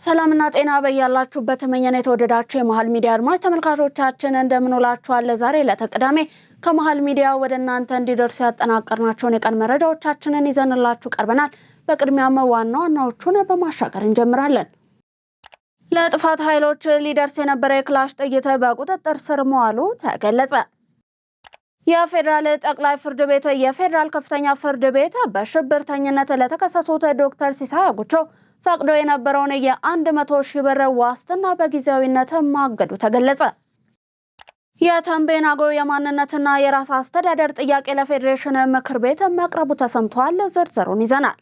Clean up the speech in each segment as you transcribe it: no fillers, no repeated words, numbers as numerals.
ሰላምና ጤና በያላችሁበት ተመኘን። የተወደዳችሁ የመሃል ሚዲያ አድማጭ ተመልካቾቻችን እንደምንውላችኋል። ዛሬ ለተቀዳሜ ከመሃል ሚዲያ ወደ እናንተ እንዲደርሱ ያጠናቀርናቸውን የቀን መረጃዎቻችንን ይዘንላችሁ ቀርበናል። በቅድሚያም ዋና ዋናዎቹን በማሻገር እንጀምራለን። ለጥፋት ኃይሎች ሊደርስ የነበረ የክላሽ ጥይት በቁጥጥር ስር መዋሉ ተገለጸ። የፌደራል ጠቅላይ ፍርድ ቤት የፌደራል ከፍተኛ ፍርድ ቤት በሽብርተኝነት ለተከሰሱት ዶክተር ሲሳይ አጉቾ ፈቅዶ የነበረውን የ100,000 ብር ዋስትና በጊዜያዊነት ማገዱ ተገለጸ። የተንቤን አገው የማንነትና የራስ አስተዳደር ጥያቄ ለፌዴሬሽን ምክር ቤት መቅረቡ ተሰምቷል። ዝርዝሩን ይዘናል።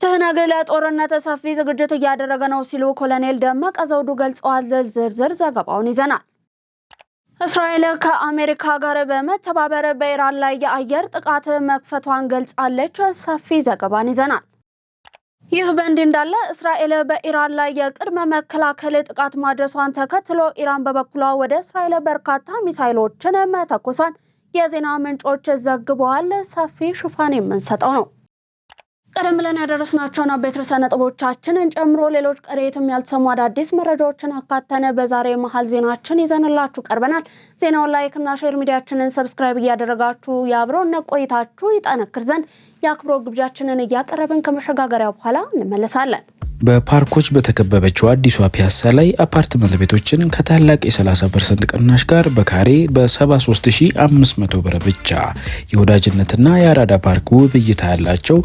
ትህነግ ለጦርነት ሰፊ ዝግጅት እያደረገ ነው ሲሉ ኮሎኔል ደመቀ ዘውዱ ገልጸዋል። ዝርዝር ዘገባውን ይዘናል። እስራኤል ከአሜሪካ ጋር በመተባበር በኢራን ላይ የአየር ጥቃት መክፈቷን ገልጻለች። ሰፊ ዘገባን ይዘናል። ይህ በእንዲህ እንዳለ እስራኤል በኢራን ላይ የቅድመ መከላከል ጥቃት ማድረሷን ተከትሎ ኢራን በበኩሏ ወደ እስራኤል በርካታ ሚሳይሎችን መተኮሷን የዜና ምንጮች ዘግበዋል። ሰፊ ሽፋን የምንሰጠው ነው። ቀደም ብለን ያደረስናቸውን አበይት ርዕሰ ነጥቦቻችንን ጨምሮ ሌሎች ቀሪም ያልተሰሙ አዳዲስ መረጃዎችን አካተነ በዛሬ መሃል ዜናችን ይዘንላችሁ ቀርበናል። ዜናውን ላይክ እና ሼር ሚዲያችንን ሰብስክራይብ እያደረጋችሁ የአብሮነት ቆይታችሁ ይጠነክር ዘንድ የአክብሮት ግብዣችንን እያቀረብን ከመሸጋገሪያ በኋላ እንመለሳለን። በፓርኮች በተከበበችው አዲሷ ፒያሳ ላይ አፓርትመንት ቤቶችን ከታላቅ የ30% ቅናሽ ጋር በካሬ በ73500 ብር ብቻ የወዳጅነትና የአራዳ ፓርክ ውብ እይታ ያላቸው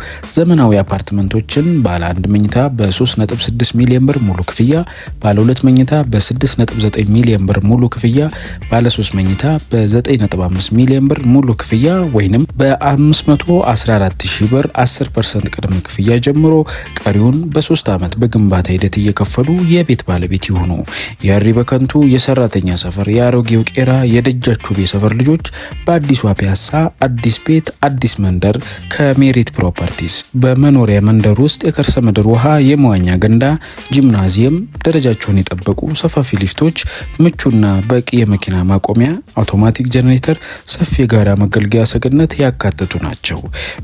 ዘመናዊ አፓርትመንቶችን ባለ 1 መኝታ በ3.6 ሚሊዮን ብር ሙሉ ክፍያ፣ ባለ 2 መኝታ በ6.9 ሚሊዮን ብር ሙሉ ክፍያ፣ ባለ 3 መኝታ በ9.5 ሚሊዮን ብር ሙሉ ክፍያ ወይንም በ514000 ብር 10% ቅድመ ክፍያ ጀምሮ ቀሪውን በ3 ዓመት በግንባታ ሂደት እየከፈሉ የቤት ባለቤት ይሁኑ። የሪ በከንቱ የሰራተኛ ሰፈር የአሮጌው ቄራ የደጃችሁ ሰፈር ልጆች በአዲሷ ፒያሳ አዲስ ቤት አዲስ መንደር ከሜሪት ፕሮፐርቲስ በመኖሪያ መንደር ውስጥ የከርሰ ምድር ውሃ፣ የመዋኛ ገንዳ፣ ጂምናዚየም፣ ደረጃቸውን የጠበቁ ሰፋፊ ሊፍቶች፣ ምቹና በቂ የመኪና ማቆሚያ፣ አውቶማቲክ ጀነሬተር፣ ሰፊ የጋራ መገልገያ ሰገነት ያካተቱ ናቸው።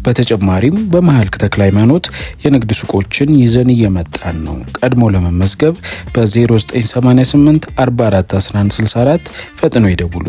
በተጨማሪም በመሃል ተክለ ሃይማኖት የንግድ ሱቆችን ይዘን እየመጣን ነው። ቀድሞ ለመመዝገብ በ0988 44 1164 ፈጥነው ይደውሉ።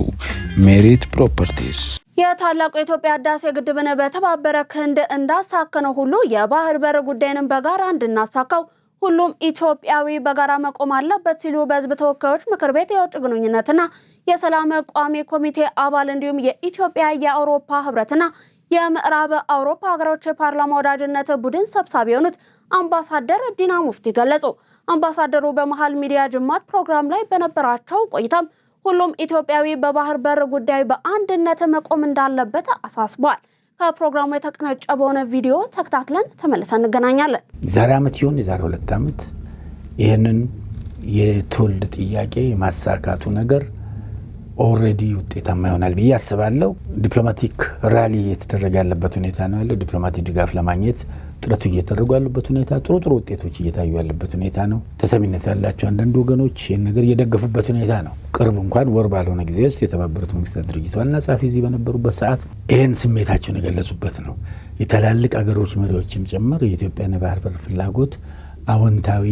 ሜሪት ፕሮፐርቲስ። የታላቁ የኢትዮጵያ ህዳሴ ግድብን በተባበረ ክንድ እንዳሳከነው ሁሉ የባህር በር ጉዳይንም በጋራ እንድናሳካው ሁሉም ኢትዮጵያዊ በጋራ መቆም አለበት ሲሉ በህዝብ ተወካዮች ምክር ቤት የውጭ ግንኙነትና የሰላም ቋሚ ኮሚቴ አባል እንዲሁም የኢትዮጵያ የአውሮፓ ህብረትና የምዕራብ አውሮፓ ሀገሮች የፓርላማ ወዳጅነት ቡድን ሰብሳቢ የሆኑት አምባሳደር ዲና ሙፍቲ ገለጹ። አምባሳደሩ በመሃል ሚዲያ ጅማት ፕሮግራም ላይ በነበራቸው ቆይታም ሁሉም ኢትዮጵያዊ በባህር በር ጉዳይ በአንድነት መቆም እንዳለበት አሳስቧል። ከፕሮግራሙ የተቀነጨበውን ቪዲዮ ተከታትለን ተመልሰን እንገናኛለን። ዛሬ ዓመት ይሁን የዛሬ 2 ዓመት ይህንን የትውልድ ጥያቄ ማሳካቱ ነገር ኦሬዲ ውጤታማ ይሆናል ብዬ አስባለሁ። ዲፕሎማቲክ ራሊ እየተደረገ ያለበት ሁኔታ ነው ያለው። ዲፕሎማቲክ ድጋፍ ለማግኘት ጥረቱ እየተደረጉ ያለበት ሁኔታ፣ ጥሩ ውጤቶች እየታዩ ያለበት ሁኔታ ነው። ተሰሚነት ያላቸው አንዳንድ ወገኖች ይህን ነገር እየደገፉበት ሁኔታ ነው። ቅርብ እንኳን ወር ባልሆነ ጊዜ ውስጥ የተባበሩት መንግስታት ድርጅት ዋና ጸሐፊ እዚህ በነበሩበት ሰዓት ይህን ስሜታቸውን የገለጹበት ነው። የትላልቅ አገሮች መሪዎችም ጭምር የኢትዮጵያን የባህር በር ፍላጎት አዎንታዊ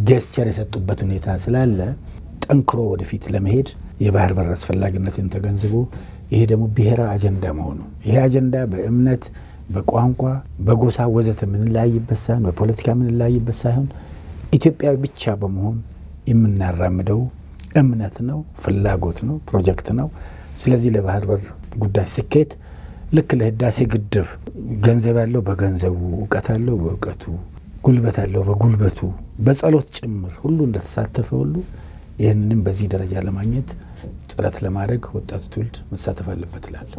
ጀስቸር የሰጡበት ሁኔታ ስላለ ጠንክሮ ወደፊት ለመሄድ የባህር በር አስፈላጊነትን ተገንዝቦ ይሄ ደግሞ ብሔራዊ አጀንዳ መሆኑ ይሄ አጀንዳ በእምነት በቋንቋ በጎሳ ወዘተ የምንለያይበት ሳይሆን በፖለቲካ የምንለያይበት ሳይሆን ኢትዮጵያዊ ብቻ በመሆን የምናራምደው እምነት ነው፣ ፍላጎት ነው፣ ፕሮጀክት ነው። ስለዚህ ለባህር በር ጉዳይ ስኬት ልክ ለህዳሴ ግድብ ገንዘብ ያለው በገንዘቡ፣ እውቀት ያለው በእውቀቱ፣ ጉልበት ያለው በጉልበቱ፣ በጸሎት ጭምር ሁሉ እንደተሳተፈ ሁሉ ይህንንም በዚህ ደረጃ ለማግኘት ጥረት ለማድረግ ወጣቱ ትውልድ መሳተፍ አለበት ይላል።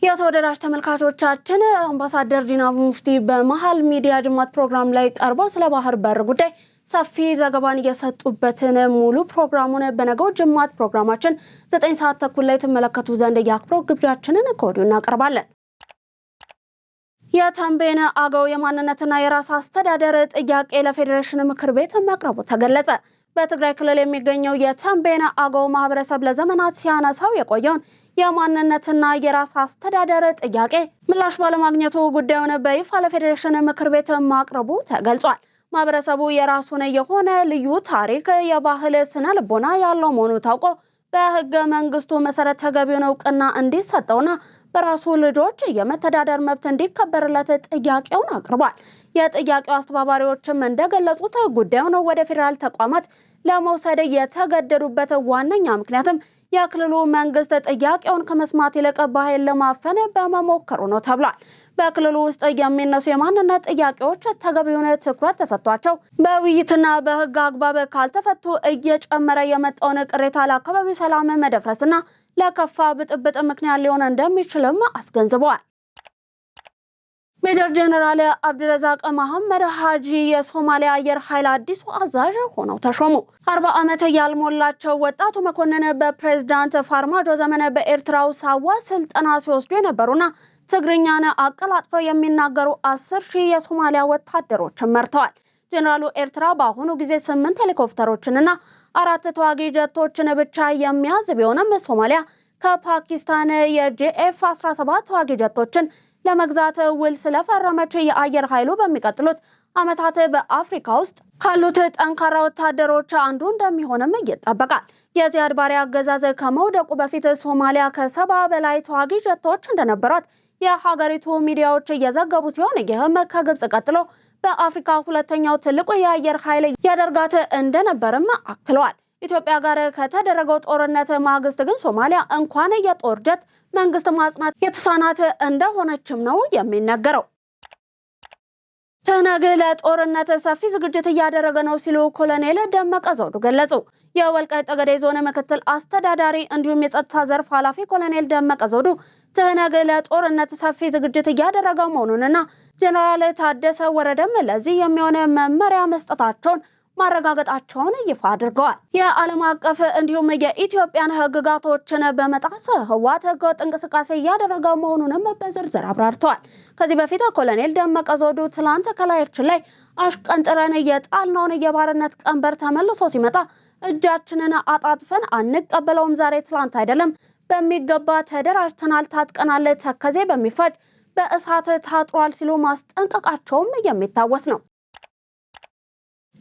የተወደዳችሁ ተመልካቾቻችን አምባሳደር ዲና ሙፍቲ በመሃል ሚዲያ ጅማት ፕሮግራም ላይ ቀርበው ስለ ባህር በር ጉዳይ ሰፊ ዘገባን እየሰጡበትን ሙሉ ፕሮግራሙን በነገው ጅማት ፕሮግራማችን 9 ሰዓት ተኩል ላይ ተመለከቱ ዘንድ የአክብሮት ግብዣችንን ከወዲሁ እናቀርባለን። የተንቤን አገው የማንነትና የራስ አስተዳደር ጥያቄ ለፌዴሬሽን ምክር ቤት መቅረቡ ተገለጸ። በትግራይ ክልል የሚገኘው የተንቤን አገው ማህበረሰብ ለዘመናት ሲያነሳው የቆየውን የማንነትና የራስ አስተዳደር ጥያቄ ምላሽ ባለማግኘቱ ጉዳዩን በይፋ ለፌዴሬሽን ምክር ቤት ማቅረቡ ተገልጿል። ማህበረሰቡ የራሱን የሆነ ልዩ ታሪክ፣ የባህል ስነ ልቦና ያለው መሆኑ ታውቆ በህገ መንግስቱ መሰረት ተገቢውን እውቅና እንዲሰጠውና በራሱ ልጆች የመተዳደር መብት እንዲከበርለት ጥያቄውን አቅርቧል። የጥያቄው አስተባባሪዎችም እንደገለጹት ጉዳዩን ወደ ፌዴራል ተቋማት ለመውሰድ የተገደዱበት ዋነኛ ምክንያትም የክልሉ መንግስት ጥያቄውን ከመስማት ይልቅ በኃይል ለማፈን በመሞከሩ ነው ተብሏል። በክልሉ ውስጥ የሚነሱ የማንነት ጥያቄዎች ተገቢውን ትኩረት ተሰጥቷቸው በውይይትና በህግ አግባብ ካልተፈቱ እየጨመረ የመጣውን ቅሬታ ለአካባቢው ሰላም መደፍረስና ለከፋ ብጥብጥ ምክንያት ሊሆን እንደሚችልም አስገንዝበዋል። ሜጀር ጀነራል አብድረዛቅ መሐመድ ሀጂ የሶማሊያ አየር ኃይል አዲሱ አዛዥ ሆነው ተሾሙ። 40 ዓመት ያልሞላቸው ወጣቱ መኮንን በፕሬዝዳንት ፋርማጆ ዘመን በኤርትራው ሳዋ ስልጠና ሲወስዱ የነበሩና ትግርኛን አቀላጥፈው የሚናገሩ 10,000 የሶማሊያ ወታደሮችን መርተዋል። ጀነራሉ ኤርትራ በአሁኑ ጊዜ 8 ሄሊኮፕተሮችንና 4 ተዋጊ ጀቶችን ብቻ የሚያዝ ቢሆንም ሶማሊያ ከፓኪስታን የጂኤፍ-17 ተዋጊ ጀቶችን ለመግዛት ውል ስለፈረመች የአየር ኃይሉ በሚቀጥሉት ዓመታት በአፍሪካ ውስጥ ካሉት ጠንካራ ወታደሮች አንዱ እንደሚሆንም ይጠበቃል። የዚያድ ባሬ አገዛዝ ከመውደቁ በፊት ሶማሊያ ከ70 በላይ ተዋጊ ጀቶች እንደነበሯት የሀገሪቱ ሚዲያዎች እየዘገቡ ሲሆን ይህም ከግብጽ ቀጥሎ በአፍሪካ ሁለተኛው ትልቁ የአየር ኃይል ያደርጋት እንደነበርም አክለዋል። ኢትዮጵያ ጋር ከተደረገው ጦርነት ማግስት ግን ሶማሊያ እንኳን የጦር ጀት መንግስት ማጽናት የተሳናት እንደሆነችም ነው የሚነገረው። ትህነግ ለጦርነት ሰፊ ዝግጅት እያደረገ ነው ሲሉ ኮሎኔል ደመቀ ዘውዱ ገለጹ። የወልቃይት ጠገዴ ዞን ምክትል አስተዳዳሪ እንዲሁም የጸጥታ ዘርፍ ኃላፊ ኮሎኔል ደመቀ ዘውዱ ትህነግ ለጦርነት ሰፊ ዝግጅት እያደረገ መሆኑንና ጀነራል ታደሰ ወረደም ለዚህ የሚሆነ መመሪያ መስጠታቸውን ማረጋገጣቸውን ይፋ አድርገዋል። የዓለም አቀፍ እንዲሁም የኢትዮጵያን ህግጋቶችን በመጣስ ህወሓት ህገወጥ እንቅስቃሴ እያደረገ መሆኑንም በዝርዝር አብራርተዋል። ከዚህ በፊት ኮሎኔል ደመቀ ዘውዱ ትላንት ከላያችን ላይ አሽቀንጥረን የጣልነውን የባርነት ቀንበር ተመልሶ ሲመጣ እጃችንን አጣጥፈን አንቀበለውም፣ ዛሬ ትላንት አይደለም፣ በሚገባ ተደራጅተናል፣ ታጥቀናል፣ ተከዜ በሚፈጅ በእሳት ታጥሯል ሲሉ ማስጠንቀቃቸውም የሚታወስ ነው።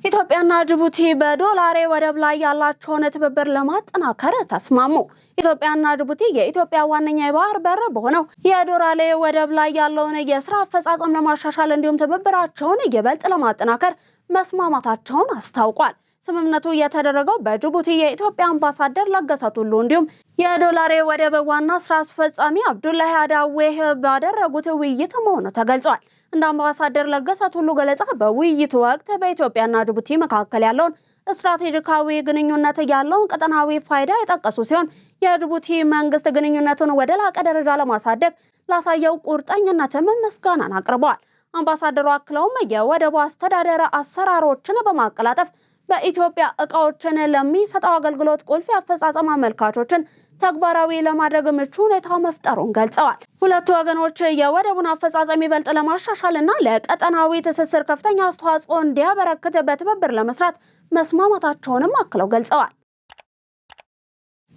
ኢትዮጵያና ጅቡቲ በዶላሬ ወደብ ላይ ያላቸውን ትብብር ለማጠናከር ተስማሙ። ኢትዮጵያና ጅቡቲ የኢትዮጵያ ዋነኛ የባህር በር በሆነው የዶራሌ ወደብ ላይ ያለውን የስራ አፈጻጸም ለማሻሻል እንዲሁም ትብብራቸውን ይበልጥ ለማጠናከር መስማማታቸውን አስታውቋል። ስምምነቱ የተደረገው በጅቡቲ የኢትዮጵያ አምባሳደር ለገሰ ቱሉ እንዲሁም የዶላሬ ወደብ ዋና ስራ አስፈጻሚ አብዱላሂ አዳዌህ ባደረጉት ውይይት መሆኑ ተገልጿል። እንደ አምባሳደር ለገሰ ቱሉ ገለጻ በውይይቱ ወቅት በኢትዮጵያና ጅቡቲ መካከል ያለውን ስትራቴጂካዊ ግንኙነት ያለውን ቀጠናዊ ፋይዳ የጠቀሱ ሲሆን የጅቡቲ መንግስት ግንኙነቱን ወደ ላቀ ደረጃ ለማሳደግ ላሳየው ቁርጠኝነትም ምስጋናን አቅርበዋል። አምባሳደሩ አክለውም የወደቡ አስተዳደር አሰራሮችን በማቀላጠፍ በኢትዮጵያ እቃዎችን ለሚሰጠው አገልግሎት ቁልፍ የአፈጻጸም አመልካቾችን ተግባራዊ ለማድረግ ምቹ ሁኔታ መፍጠሩን ገልጸዋል። ሁለቱ ወገኖች የወደቡን አፈጻጸም ይበልጥ ለማሻሻልና ለቀጠናዊ ትስስር ከፍተኛ አስተዋጽኦ እንዲያበረክት በትብብር ለመስራት መስማማታቸውንም አክለው ገልጸዋል።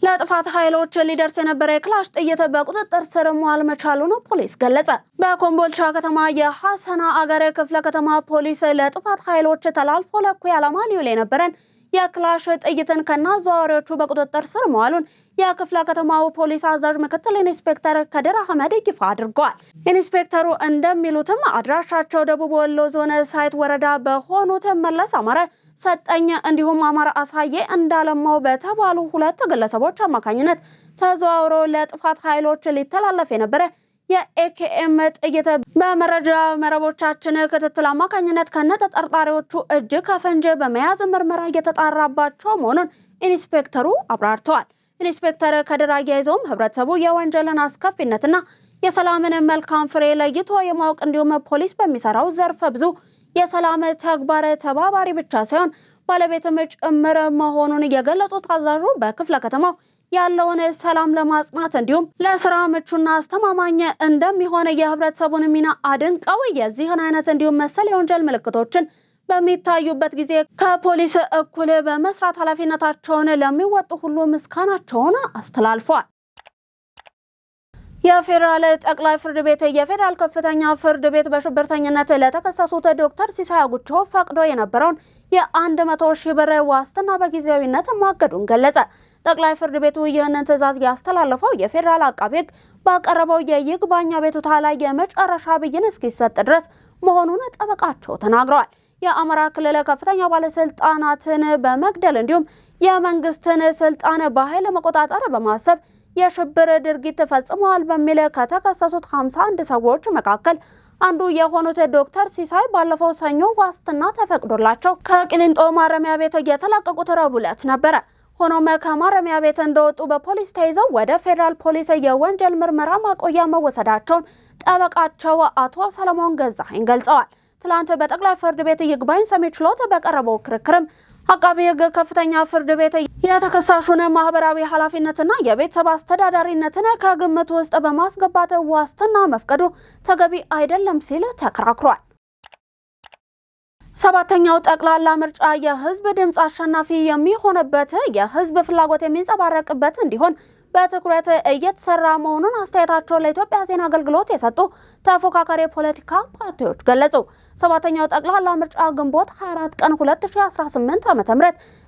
ለጥፋት ኃይሎች ሊደርስ የነበረ የክላሽ ጥይት በቁጥጥር ስር መዋል መቻሉን ፖሊስ ገለጸ። በኮምቦልቻ ከተማ የሐሰና አገረ ክፍለ ከተማ ፖሊስ ለጥፋት ኃይሎች ተላልፎ ለእኩይ ዓላማ ሊውል የነበረን የክላሽ ጥይትን ከነአዘዋዋሪዎቹ በቁጥጥር ስር መዋሉን የክፍለ ከተማው ፖሊስ አዛዥ ምክትል ኢንስፔክተር ከድር አህመድ ይፋ አድርገዋል። ኢንስፔክተሩ እንደሚሉትም አድራሻቸው ደቡብ ወሎ ዞን ሳይት ወረዳ በሆኑት መለስ አማረ ሰጠኝ እንዲሁም አማራ አሳዬ እንዳለማው በተባሉ ሁለት ግለሰቦች አማካኝነት ተዘዋውሮ ለጥፋት ኃይሎች ሊተላለፍ የነበረ የኤኬኤም ጥይት በመረጃ መረቦቻችን ክትትል አማካኝነት ከነተጠርጣሪዎቹ እጅ ከፈንጅ በመያዝ ምርመራ እየተጣራባቸው መሆኑን ኢንስፔክተሩ አብራርተዋል። ኢንስፔክተር ከድር አያይዘውም ህብረተሰቡ የወንጀልን አስከፊነትና የሰላምን መልካም ፍሬ ለይቶ የማወቅ እንዲሁም ፖሊስ በሚሰራው ዘርፈ ብዙ የሰላም ተግባር ተባባሪ ብቻ ሳይሆን ባለቤትም ጭምር መሆኑን የገለጹት አዛዡ በክፍለ ከተማው ያለውን ሰላም ለማጽናት እንዲሁም ለስራ ምቹና አስተማማኝ እንደሚሆን የህብረተሰቡን ሚና አድንቀው የዚህን አይነት እንዲሁም መሰል የወንጀል ምልክቶችን በሚታዩበት ጊዜ ከፖሊስ እኩል በመስራት ኃላፊነታቸውን ለሚወጡ ሁሉ ምስጋናቸውን አስተላልፈዋል። የፌዴራል ጠቅላይ ፍርድ ቤት የፌዴራል ከፍተኛ ፍርድ ቤት በሽብርተኝነት ለተከሰሱት ዶክተር ሲሳይ አጉቾ ፈቅዶ የነበረውን የ100,000 ብር ዋስትና በጊዜያዊነት ማገዱን ገለጸ። ጠቅላይ ፍርድ ቤቱ ይህንን ትዕዛዝ ያስተላለፈው የፌዴራል አቃቤ ሕግ ባቀረበው የይግባኝ አቤቱታ ላይ የመጨረሻ ብይን እስኪሰጥ ድረስ መሆኑን ጠበቃቸው ተናግረዋል። የአማራ ክልል ከፍተኛ ባለስልጣናትን በመግደል እንዲሁም የመንግስትን ስልጣን በኃይል መቆጣጠር በማሰብ የሽብር ድርጊት ፈጽመዋል በሚል ከተከሰሱት 51 ሰዎች መካከል አንዱ የሆኑት ዶክተር ሲሳይ ባለፈው ሰኞ ዋስትና ተፈቅዶላቸው ከቂሊንጦ ማረሚያ ቤት የተለቀቁት ረቡዕ ዕለት ነበረ። ሆኖም ከማረሚያ ቤት እንደወጡ በፖሊስ ተይዘው ወደ ፌዴራል ፖሊስ የወንጀል ምርመራ ማቆያ መወሰዳቸውን ጠበቃቸው አቶ ሰለሞን ገዛኸኝ ገልጸዋል። ትላንት በጠቅላይ ፍርድ ቤት ይግባኝ ሰሚ ችሎት በቀረበው ክርክርም አቃቤ ሕግ ከፍተኛ ፍርድ ቤት የተከሳሹን ማህበራዊ ኃላፊነትና የቤተሰብ አስተዳዳሪነትን ከግምት ውስጥ በማስገባት ዋስትና መፍቀዱ ተገቢ አይደለም ሲል ተከራክሯል። ሰባተኛው ጠቅላላ ምርጫ የህዝብ ድምጽ አሸናፊ የሚሆንበት የህዝብ ፍላጎት የሚንጸባረቅበት እንዲሆን በትኩረት እየተሰራ መሆኑን አስተያየታቸው ለኢትዮጵያ ዜና አገልግሎት የሰጡ ተፎካካሪ ፖለቲካ ፓርቲዎች ገለጹ። ሰባተኛው ጠቅላላ ምርጫ ግንቦት 24 ቀን 2018 ዓ.ም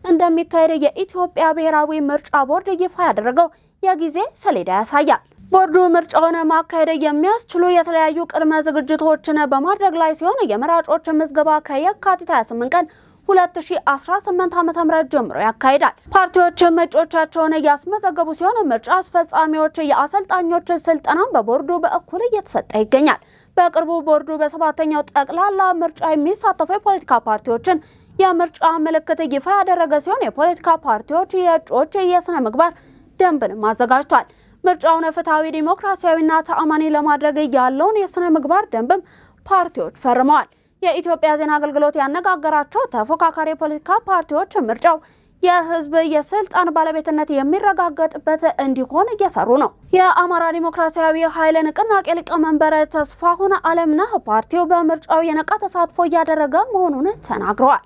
እንደሚካሄድ የኢትዮጵያ ብሔራዊ ምርጫ ቦርድ ይፋ ያደረገው የጊዜ ሰሌዳ ያሳያል። ቦርዱ ምርጫውን ማካሄድ የሚያስችሉ የተለያዩ ቅድመ ዝግጅቶችን በማድረግ ላይ ሲሆን የመራጮች ምዝገባ ከየካቲት 28 ቀን 2018 ዓ.ም ጀምሮ ያካሂዳል። ፓርቲዎች እጩዎቻቸውን እያስመዘገቡ ሲሆን ምርጫ አስፈጻሚዎች የአሰልጣኞች ስልጠናም በቦርዱ በእኩል እየተሰጠ ይገኛል። በቅርቡ ቦርዱ በሰባተኛው ጠቅላላ ምርጫ የሚሳተፉ የፖለቲካ ፓርቲዎችን የምርጫ ምልክት ይፋ ያደረገ ሲሆን የፖለቲካ ፓርቲዎች የእጩዎች የስነ ምግባር ደንብንም አዘጋጅቷል። ምርጫውን ፍትሐዊ፣ ዲሞክራሲያዊና ተአማኒ ለማድረግ ያለውን የስነ ምግባር ደንብም ፓርቲዎች ፈርመዋል። የኢትዮጵያ ዜና አገልግሎት ያነጋገራቸው ተፎካካሪ ፖለቲካ ፓርቲዎች ምርጫው የህዝብ የስልጣን ባለቤትነት የሚረጋገጥበት እንዲሆን እየሰሩ ነው። የአማራ ዲሞክራሲያዊ ኃይል ንቅናቄ ሊቀመንበር ተስፋሁን አለምነህ ፓርቲው በምርጫው የነቃ ተሳትፎ እያደረገ መሆኑን ተናግረዋል።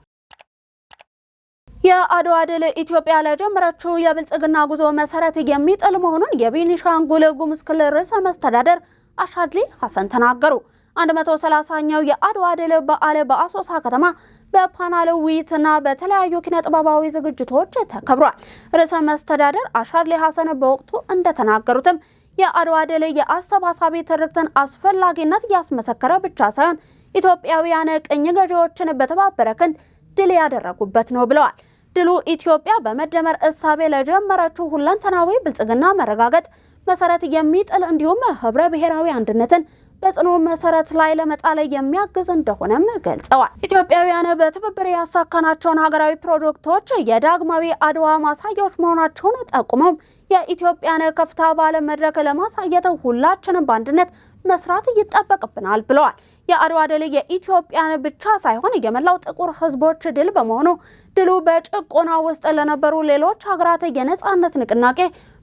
የአድዋ ድል ኢትዮጵያ ለጀመረችው የብልጽግና ጉዞ መሰረት የሚጥል መሆኑን የቤኒሻንጉል ጉሙዝ ክልል ርዕሰ መስተዳደር አሻድሊ ሐሰን ተናገሩ። 130ኛው የአድዋ ድል በዓል በአሶሳ ከተማ በፓናል ውይይትና በተለያዩ ኪነ ጥበባዊ ዝግጅቶች ተከብሯል። ርዕሰ መስተዳደር አሻድሊ ሐሰን በወቅቱ እንደተናገሩትም የአድዋ ድል የአሰባሳቢ ትርክትን አስፈላጊነት ያስመሰከረ ብቻ ሳይሆን ኢትዮጵያውያን ቅኝ ገዢዎችን በተባበረ ክንድ ድል ያደረጉበት ነው ብለዋል። ድሉ ኢትዮጵያ በመደመር እሳቤ ለጀመረችው ሁለንተናዊ ብልጽግና መረጋገጥ መሰረት የሚጥል እንዲሁም ህብረ ብሔራዊ አንድነትን በጽኑ መሰረት ላይ ለመጣል የሚያግዝ እንደሆነም ገልጸዋል። ኢትዮጵያውያን በትብብር ያሳካናቸውን ሀገራዊ ፕሮጀክቶች የዳግማዊ አድዋ ማሳያዎች መሆናቸውን ጠቁመው የኢትዮጵያን ከፍታ ባለ መድረክ ለማሳየት ሁላችንም በአንድነት መስራት ይጠበቅብናል ብለዋል። የአድዋ ድል የኢትዮጵያን ብቻ ሳይሆን የመላው ጥቁር ህዝቦች ድል በመሆኑ ድሉ በጭቆና ውስጥ ለነበሩ ሌሎች ሀገራት የነጻነት ንቅናቄ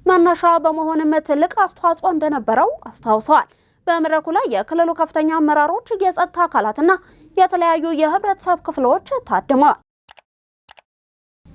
መነሻ በመሆንም ትልቅ አስተዋጽኦ እንደነበረው አስታውሰዋል። በመድረኩ ላይ የክልሉ ከፍተኛ አመራሮች፣ የጸጥታ አካላትና የተለያዩ የህብረተሰብ ክፍሎች ታድመዋል።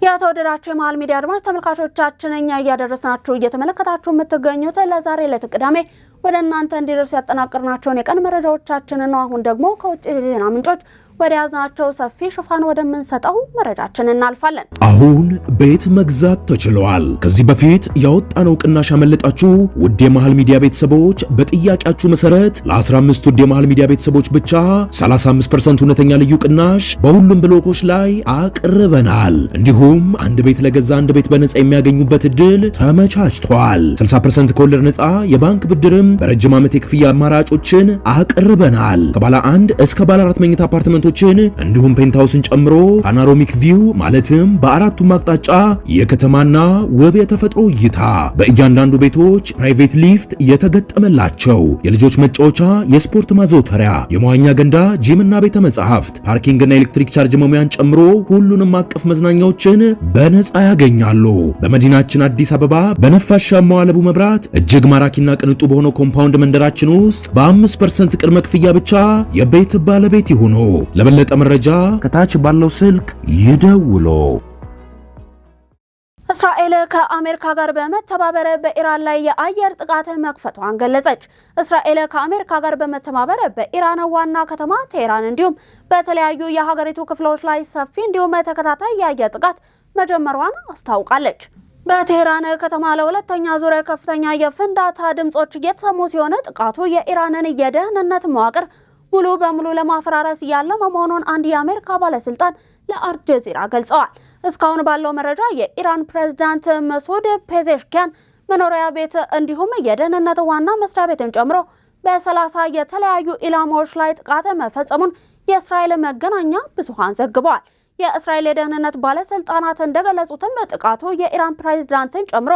የተወደዳችሁ የመሃል ሚዲያ አድማጭ ተመልካቾቻችን እኛ እያደረስናችሁ እየተመለከታችሁ የምትገኙት ለዛሬ ለተቅዳሜ ወደ እናንተ እንዲደርሱ ያጠናቀርናቸውን የቀን መረጃዎቻችንን ነው። አሁን ደግሞ ከውጭ ዜና ምንጮች ወደ ያዝናቸው ሰፊ ሽፋን ወደምንሰጠው መረጃችን እናልፋለን። አሁን ቤት መግዛት ተችሏል። ከዚህ በፊት ያወጣነው ቅናሽ ያመለጣችሁ ውድ የመሃል ሚዲያ ቤተሰቦች በጥያቄያችሁ መሰረት ለ15 ውድ የመሃል ሚዲያ ቤተሰቦች ብቻ 35% እውነተኛ ልዩ ቅናሽ በሁሉም ብሎኮች ላይ አቅርበናል። እንዲሁም አንድ ቤት ለገዛ አንድ ቤት በነጻ የሚያገኙበት እድል ተመቻችቷል። 60% ከወለድ ነጻ የባንክ ብድርም በረጅም ዓመት የክፍያ አማራጮችን አቅርበናል። ከባለ 1 እስከ ባለ 4 መኝታ አፓርትመንቶችን እንዲሁም ፔንታውስን ጨምሮ ፓኖራሚክ ቪው ማለትም በአራቱም አቅጣጫ የከተማና ውብ የተፈጥሮ እይታ፣ በእያንዳንዱ ቤቶች ፕራይቬት ሊፍት የተገጠመላቸው የልጆች መጫወቻ፣ የስፖርት ማዘውተሪያ፣ የመዋኛ ገንዳ፣ ጂምና ቤተ መጻሕፍት፣ ፓርኪንግና ኤሌክትሪክ ቻርጅ መሙያን ጨምሮ ሁሉንም አቀፍ መዝናኛዎችን በነጻ ያገኛሉ። በመዲናችን አዲስ አበባ በነፋሻማው አለቡ መብራት እጅግ ማራኪና ቅንጡ በሆነው ኮምፓውንድ መንደራችን ውስጥ በ5% ቅድመ ክፍያ ብቻ የቤት ባለቤት ይሁኑ። ለበለጠ መረጃ ከታች ባለው ስልክ ይደውሉ። እስራኤል ከአሜሪካ ጋር በመተባበር በኢራን ላይ የአየር ጥቃት መክፈቷን ገለጸች። እስራኤል ከአሜሪካ ጋር በመተባበር በኢራን ዋና ከተማ ቴህራን እንዲሁም በተለያዩ የሀገሪቱ ክፍሎች ላይ ሰፊ እንዲሁም ተከታታይ የአየር ጥቃት መጀመሯን አስታውቃለች። በቴህራን ከተማ ለሁለተኛ ዙር ከፍተኛ የፍንዳታ ድምጾች እየተሰሙ ሲሆን ጥቃቱ የኢራንን የደህንነት መዋቅር ሙሉ በሙሉ ለማፈራረስ ያለመ መሆኑን አንድ የአሜሪካ ባለስልጣን ለአልጀዚራ ገልጸዋል። እስካሁን ባለው መረጃ የኢራን ፕሬዝዳንት መሱድ ፔዜሽኪያን መኖሪያ ቤት እንዲሁም የደህንነት ዋና መስሪያ ቤትን ጨምሮ በ30 የተለያዩ ኢላማዎች ላይ ጥቃት መፈጸሙን የእስራኤል መገናኛ ብዙሃን ዘግበዋል። የእስራኤል የደህንነት ባለስልጣናት እንደገለጹትም ጥቃቱ የኢራን ፕሬዝዳንትን ጨምሮ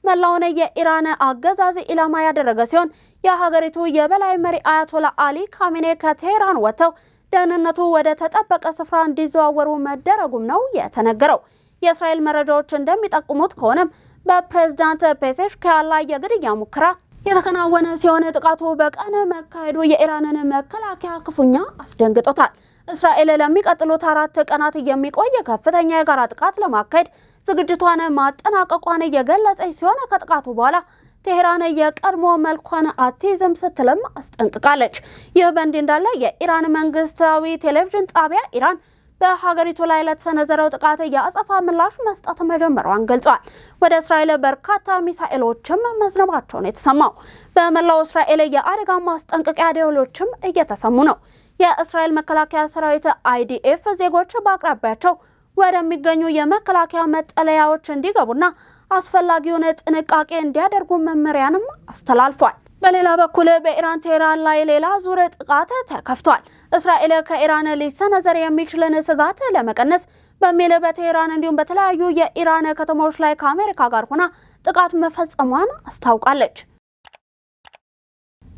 መላውን የኢራን አገዛዝ ኢላማ ያደረገ ሲሆን የሀገሪቱ የበላይ መሪ አያቶላ አሊ ካሜኔ ከቴህራን ወጥተው ደህንነቱ ወደ ተጠበቀ ስፍራ እንዲዘዋወሩ መደረጉም ነው የተነገረው። የእስራኤል መረጃዎች እንደሚጠቁሙት ከሆነም በፕሬዝዳንት ፔዜሽኪያን ላይ የግድያ ሙከራ የተከናወነ ሲሆን ጥቃቱ በቀን መካሄዱ የኢራንን መከላከያ ክፉኛ አስደንግጦታል። እስራኤል ለሚቀጥሉት 4 ቀናት የሚቆይ ከፍተኛ የጋራ ጥቃት ለማካሄድ ዝግጅቷን ማጠናቀቋን የገለጸች ሲሆን ከጥቃቱ በኋላ ቴህራን የቀድሞ መልኳን አትይዝም ስትልም አስጠንቅቃለች። ይህ በእንዲህ እንዳለ የኢራን መንግስታዊ ቴሌቪዥን ጣቢያ ኢራን በሀገሪቱ ላይ ለተሰነዘረው ጥቃት የአጸፋ ምላሽ መስጠት መጀመሯን ገልጿል። ወደ እስራኤል በርካታ ሚሳኤሎችም መዝነባቸውን የተሰማው በመላው እስራኤል የአደጋ ማስጠንቀቂያ ደወሎችም እየተሰሙ ነው። የእስራኤል መከላከያ ሰራዊት IDF ዜጎች በአቅራቢያቸው ወደሚገኙ የመከላከያ መጠለያዎች እንዲገቡና አስፈላጊውን ጥንቃቄ እንዲያደርጉ መመሪያንም አስተላልፏል። በሌላ በኩል በኢራን ቴህራን ላይ ሌላ ዙር ጥቃት ተከፍቷል። እስራኤል ከኢራን ሊሰነዘር የሚችልን ስጋት ለመቀነስ በሚል በቴህራን እንዲሁም በተለያዩ የኢራን ከተሞች ላይ ከአሜሪካ ጋር ሆና ጥቃት መፈጸሟን አስታውቃለች።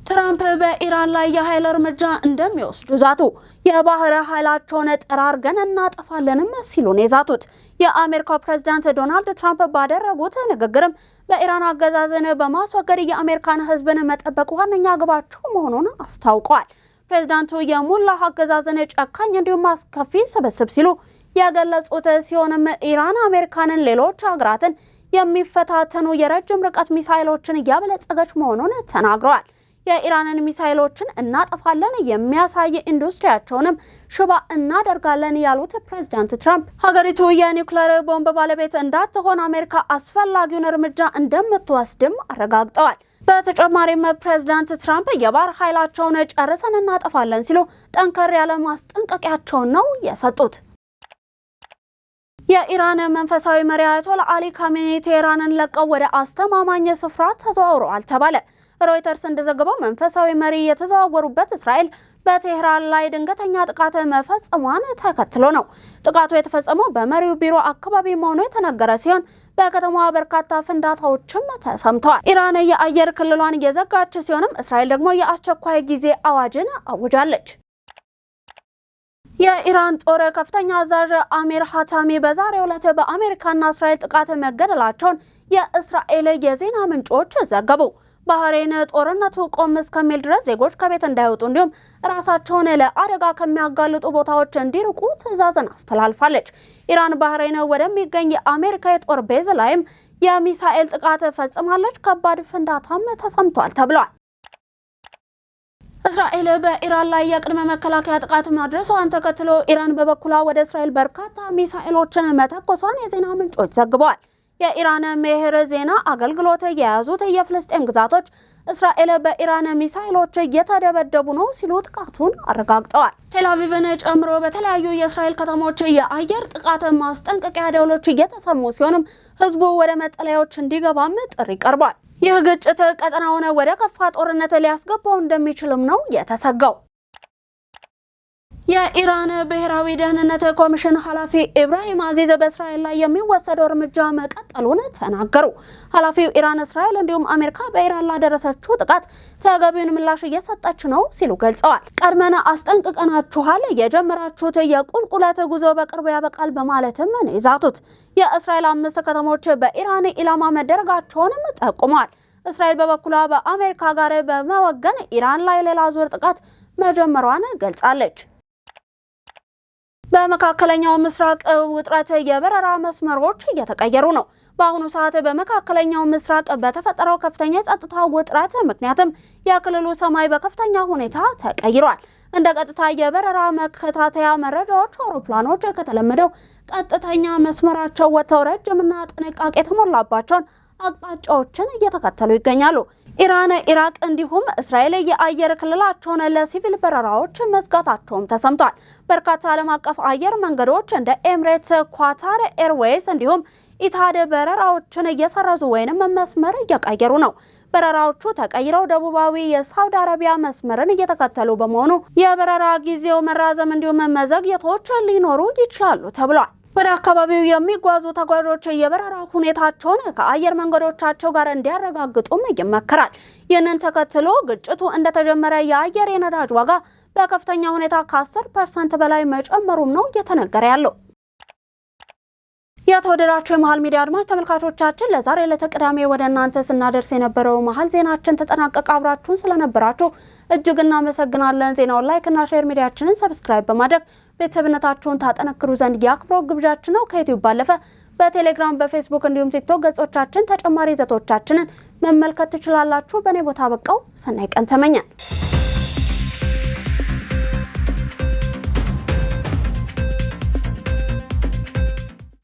ትራምፕ በኢራን ላይ የኃይል እርምጃ እንደሚወስዱ ዛቱ። የባህር ኃይላቸውን ጠራርገን እናጠፋለንም ሲሉ ነው የዛቱት። የአሜሪካው ፕሬዝዳንት ዶናልድ ትራምፕ ባደረጉት ንግግርም በኢራን አገዛዝን በማስወገድ የአሜሪካን ሕዝብን መጠበቅ ዋነኛ ግባቸው መሆኑን አስታውቀዋል። ፕሬዝዳንቱ የሙላህ አገዛዝን ጨካኝ እንዲሁም አስከፊ ስብስብ ሲሉ ያገለጹት ሲሆንም ኢራን አሜሪካንን ሌሎች ሀገራትን የሚፈታተኑ የረጅም ርቀት ሚሳይሎችን እያበለጸገች መሆኑን ተናግረዋል። የኢራንን ሚሳይሎችን እናጠፋለን የሚያሳይ ኢንዱስትሪያቸውንም ሽባ እናደርጋለን ያሉት ፕሬዝዳንት ትራምፕ ሀገሪቱ የኒውክሌር ቦምብ ባለቤት እንዳትሆን አሜሪካ አስፈላጊውን እርምጃ እንደምትወስድም አረጋግጠዋል። በተጨማሪም ፕሬዝዳንት ትራምፕ የባህር ኃይላቸውን ጨርሰን እናጠፋለን ሲሉ ጠንከር ያለ ማስጠንቀቂያቸውን ነው የሰጡት። የኢራን መንፈሳዊ መሪ አያቶላ አሊ ካሜኒ ቴህራንን ለቀው ወደ አስተማማኝ ስፍራ ተዘዋውረዋል ተባለ። ሮይተርስ እንደዘገበው መንፈሳዊ መሪ የተዘዋወሩበት እስራኤል በቴህራን ላይ ድንገተኛ ጥቃት መፈጸሟን ተከትሎ ነው። ጥቃቱ የተፈጸመው በመሪው ቢሮ አካባቢ መሆኑ የተነገረ ሲሆን በከተማዋ በርካታ ፍንዳታዎችም ተሰምተዋል። ኢራን የአየር ክልሏን እየዘጋች ሲሆንም እስራኤል ደግሞ የአስቸኳይ ጊዜ አዋጅን አውጃለች። የኢራን ጦር ከፍተኛ አዛዥ አሚር ሀታሚ በዛሬው ዕለት በአሜሪካና እስራኤል ጥቃት መገደላቸውን የእስራኤል የዜና ምንጮች ዘገቡ። ባህሬን ጦርነቱ ቆም እስከሚል ድረስ ዜጎች ከቤት እንዳይወጡ እንዲሁም ራሳቸውን ለአደጋ ከሚያጋልጡ ቦታዎች እንዲርቁ ትዕዛዝን አስተላልፋለች። ኢራን ባህሬን ወደሚገኝ የአሜሪካ የጦር ቤዝ ላይም የሚሳኤል ጥቃት ፈጽማለች። ከባድ ፍንዳታም ተሰምቷል ተብሏል። እስራኤል በኢራን ላይ የቅድመ መከላከያ ጥቃት ማድረሷን ተከትሎ ኢራን በበኩሏ ወደ እስራኤል በርካታ ሚሳኤሎችን መተኮሷን የዜና ምንጮች ዘግበዋል። የኢራን ሜሄር ዜና አገልግሎት የያዙት የፍልስጤም ግዛቶች እስራኤል በኢራን ሚሳኤሎች እየተደበደቡ ነው ሲሉ ጥቃቱን አረጋግጠዋል። ቴልአቪቭን ጨምሮ በተለያዩ የእስራኤል ከተሞች የአየር ጥቃት ማስጠንቀቂያ ደወሎች እየተሰሙ ሲሆንም ህዝቡ ወደ መጠለያዎች እንዲገባም ጥሪ ቀርቧል። ይህ ግጭት ቀጠናውን ወደ ከፋ ጦርነት ሊያስገባው እንደሚችልም ነው የተሰጋው። የኢራን ብሔራዊ ደህንነት ኮሚሽን ኃላፊ ኢብራሂም አዚዝ በእስራኤል ላይ የሚወሰደው እርምጃ መቀጠሉን ተናገሩ። ኃላፊው ኢራን፣ እስራኤል እንዲሁም አሜሪካ በኢራን ላይ ጥቃት ተገቢውን ምላሽ እየሰጠች ነው ሲሉ ገልጸዋል። ቀድመን አስጠንቅቀናችኋል፣ የጀመራችሁት የቁልቁለት ጉዞ በቅርቡ ያበቃል በማለትም ነው የዛቱት። የእስራኤል 5 ከተሞች በኢራን ኢላማ መደረጋቸውንም ጠቁመዋል። እስራኤል በበኩሏ በአሜሪካ ጋር በመወገን ኢራን ላይ ሌላ ዙር ጥቃት መጀመሯን ገልጻለች። በመካከለኛው ምስራቅ ውጥረት የበረራ መስመሮች እየተቀየሩ ነው። በአሁኑ ሰዓት በመካከለኛው ምስራቅ በተፈጠረው ከፍተኛ የጸጥታ ውጥረት ምክንያትም የክልሉ ሰማይ በከፍተኛ ሁኔታ ተቀይሯል። እንደ ቀጥታ የበረራ መከታተያ መረጃዎች አውሮፕላኖች ከተለመደው ቀጥተኛ መስመራቸው ወጥተው ረጅምና ጥንቃቄ የተሞላባቸውን አቅጣጫዎችን እየተከተሉ ይገኛሉ። ኢራን፣ ኢራቅ እንዲሁም እስራኤል የአየር ክልላቸውን ለሲቪል በረራዎች መዝጋታቸውም ተሰምቷል። በርካታ ዓለም አቀፍ አየር መንገዶች እንደ ኤምሬትስ፣ ኳታር ኤርዌይስ እንዲሁም ኢታድ በረራዎችን እየሰረዙ ወይንም መስመር እየቀየሩ ነው። በረራዎቹ ተቀይረው ደቡባዊ የሳውዲ አረቢያ መስመርን እየተከተሉ በመሆኑ የበረራ ጊዜው መራዘም እንዲሁም መዘግየቶች ሊኖሩ ይችላሉ ተብሏል። ወደ አካባቢው የሚጓዙ ተጓዦች የበረራ ሁኔታቸውን ከአየር መንገዶቻቸው ጋር እንዲያረጋግጡም ይመከራል። ይህንን ተከትሎ ግጭቱ እንደተጀመረ የአየር የነዳጅ ዋጋ በከፍተኛ ሁኔታ ከ10% በላይ መጨመሩም ነው እየተነገረ ያለው። የተወደዳችሁ የመሃል ሚዲያ አድማጭ ተመልካቾቻችን ለዛሬ ለተቀዳሚ ወደ እናንተ ስናደርስ የነበረው መሃል ዜናችን ተጠናቀቀ። አብራችሁን ስለነበራችሁ እጅግ እናመሰግናለን። ዜናውን ላይክ እና ሼር፣ ሚዲያችንን ሰብስክራይብ በማድረግ ቤተሰብነታችሁን ታጠነክሩ ዘንድ የአክብሮት ግብዣችን ነው። ከዩቲዩብ ባለፈ በቴሌግራም፣ በፌስቡክ እንዲሁም ቲክቶክ ገጾቻችን ተጨማሪ ይዘቶቻችንን መመልከት ትችላላችሁ። በእኔ ቦታ በቃው። ሰናይ ቀን ተመኘን።